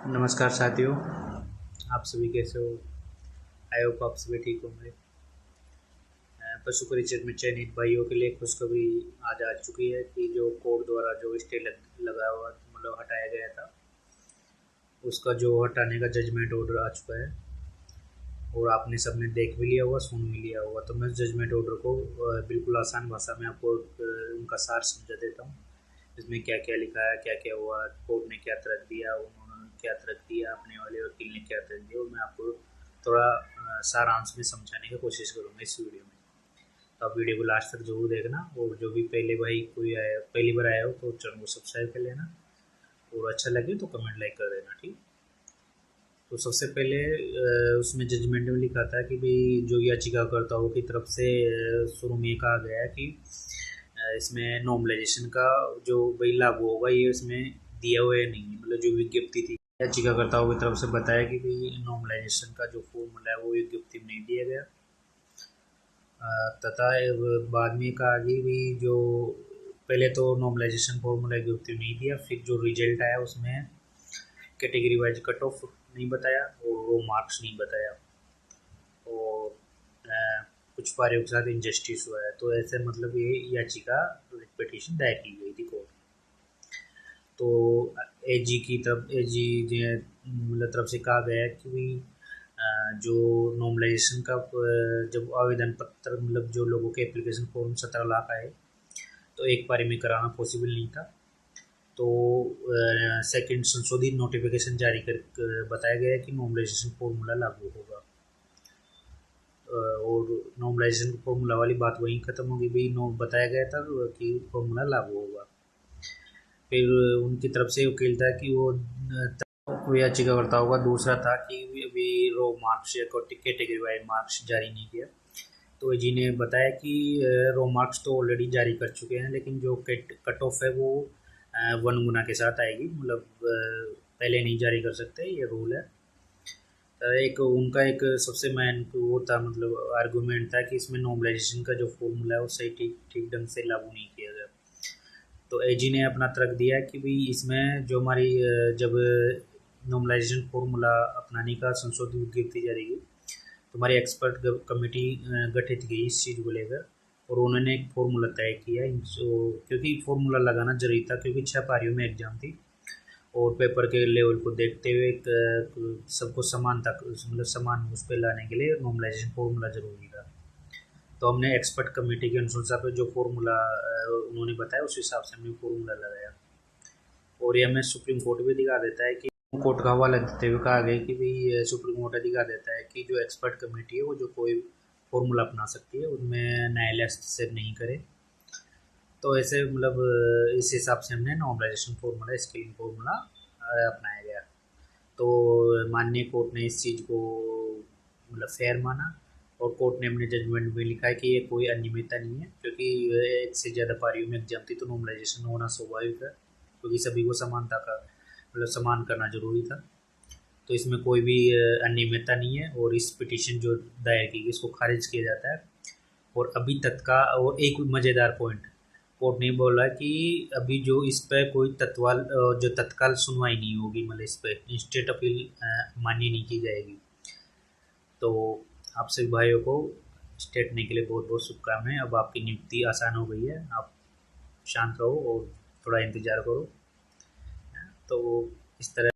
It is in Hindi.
नमस्कार साथियों। आप सभी कैसे हो? आई होप आप सभी ठीक होंगे। पशु परिचय में चयनित भाइयों के लिए खुशखबरी आज आ चुकी है कि जो कोर्ट द्वारा जो स्टे लगा हुआ मतलब हटाया गया था, उसका जो हटाने का जजमेंट ऑर्डर आ चुका है और आपने सबने देख भी लिया होगा, सुन भी लिया होगा। तो मैं जजमेंट ऑर्डर को बिल्कुल आसान भाषा में आपको उनका सार समझा देता हूँ। इसमें क्या क्या लिखा है, क्या क्या हुआ, कोर्ट ने क्या तर्क दिया, उन्होंने क्या तर्क दिया, अपने वाले वकील ने क्या तर्क दिया, और मैं आपको थोड़ा सारांश में समझाने की कोशिश करूँगा इस वीडियो में। तो आप वीडियो को लास्ट तक जरूर देखना, और जो भी पहले भाई कोई आया पहली बार आया हो तो चैनल को सब्सक्राइब कर लेना, और अच्छा लगे तो कमेंट लाइक कर देना। ठीक। तो सबसे पहले उसमें जजमेंट में लिखा था कि भाई जो याचिकाकर्ताओं की तरफ से शुरू में कहा गया है कि इसमें नॉर्मलाइजेशन का जो भाई लागू होगा ये इसमें दिया हुआ है नहीं, मतलब जो विज्ञप्ति थी याचिकाकर्ताओं की तरफ से बताया कि भाई नॉर्मलाइजेशन का जो फॉर्मूला है वो विज्ञप्ति में नहीं दिया गया। तथा बाद में कहा कि भी जो पहले तो नॉर्मलाइजेशन फॉर्मूला विज्ञप्ति में नहीं दिया, फिर जो रिजल्ट आया उसमें कैटेगरी वाइज कट ऑफ नहीं बताया और वो मार्क्स नहीं बताया, और कुछ पारियों के साथ इनजस्टिस हुआ है। तो ऐसे मतलब ये याचिका पिटीशन दायर की गई थी कोर्ट। तो एजी की तरफ एजी मतलब तरफ से कहा गया है कि भी जो नॉर्मलाइजेशन का जब आवेदन पत्र मतलब जो लोगों के एप्लीकेशन फॉर्म 17 लाख आए तो एक पारी में कराना पॉसिबल नहीं था। तो सेकंड संशोधित नोटिफिकेशन जारी कर बताया गया है कि नॉर्मलाइजेशन फॉर्मूला लागू होगा, और नॉर्मलाइजेशन फॉर्मूला वाली बात वहीं ख़त्म होगी। भाई नो बताया गया था कि फॉर्मूला लागू होगा। फिर उनकी तरफ से वकील था कि वो याचिकाकर्ताओं का दूसरा था कि अभी रो मार्क्स या कैटेगरी वाइज मार्क्स जारी नहीं किया। तो जी ने बताया कि रो मार्क्स तो ऑलरेडी जारी कर चुके हैं, लेकिन जो कट ऑफ है वो 1 गुना के साथ आएगी, मतलब पहले नहीं जारी कर सकते, ये रूल है। एक उनका एक सबसे मेन वो था, मतलब आर्गूमेंट था कि इसमें नॉर्मलाइजेशन का जो फॉर्मूला है वो सही ठीक ठीक ढंग से लागू नहीं किया गया। तो एजी ने अपना तर्क दिया कि भाई इसमें जो हमारी जब नॉर्मलाइजेशन फॉर्मूला अपनाने का संशोधित विज्ञप्ति जारी की तो हमारी एक्सपर्ट कमेटी गठित की इस चीज़ को लेकर, और उन्होंने एक फार्मूला तय किया। क्योंकि फार्मूला लगाना जरूरी था, क्योंकि 6 पारियों में एग्जाम थी और पेपर के लेवल को देखते हुए सबको समानता मतलब समान उस पर लाने के लिए नॉर्मलाइजेशन फार्मूला जरूरी था। तो हमने एक्सपर्ट कमेटी के अनुसार पे जो फार्मूला उन्होंने बताया उस हिसाब से हमने फार्मूला लगाया, और ये हमें सुप्रीम कोर्ट भी दिखा देता है कि कोर्ट का हवाला देते हुए कहा गया कि भाई सुप्रीम कोर्ट दिखा देता है कि जो एक्सपर्ट कमेटी है वो जो कोई फॉर्मूला अपना सकती है उनमें न्यायालय हस्तक्षेप नहीं करे। तो ऐसे मतलब इस हिसाब से हमने नॉर्मलाइजेशन फॉर्मूला स्केलिंग फॉर्मूला अपनाया गया। तो माननीय कोर्ट ने इस चीज़ को मतलब फेयर माना, और कोर्ट ने अपने जजमेंट में लिखा है कि ये कोई अनियमितता नहीं है, क्योंकि एक से ज़्यादा पारियों में एग्जाम थी तो नॉर्मलाइजेशन होना स्वाभाविक है, क्योंकि सभी को समानता का मतलब समान करना जरूरी था। तो इसमें कोई भी अनियमितता नहीं है, और इस पिटीशन जो दायर की गई इसको खारिज किया जाता है। और अभी तत्काल और एक मज़ेदार पॉइंट, कोर्ट ने बोला कि अभी जो इस पर कोई जो तत्काल सुनवाई नहीं होगी, मतलब इस पर इंस्टेंट अपील मान्य नहीं की जाएगी। तो आप सभी भाइयों को स्टेटने के लिए बहुत बहुत शुभकामनाएं। अब आपकी नियुक्ति आसान हो गई है, आप शांत रहो और थोड़ा इंतज़ार करो। तो इस तरह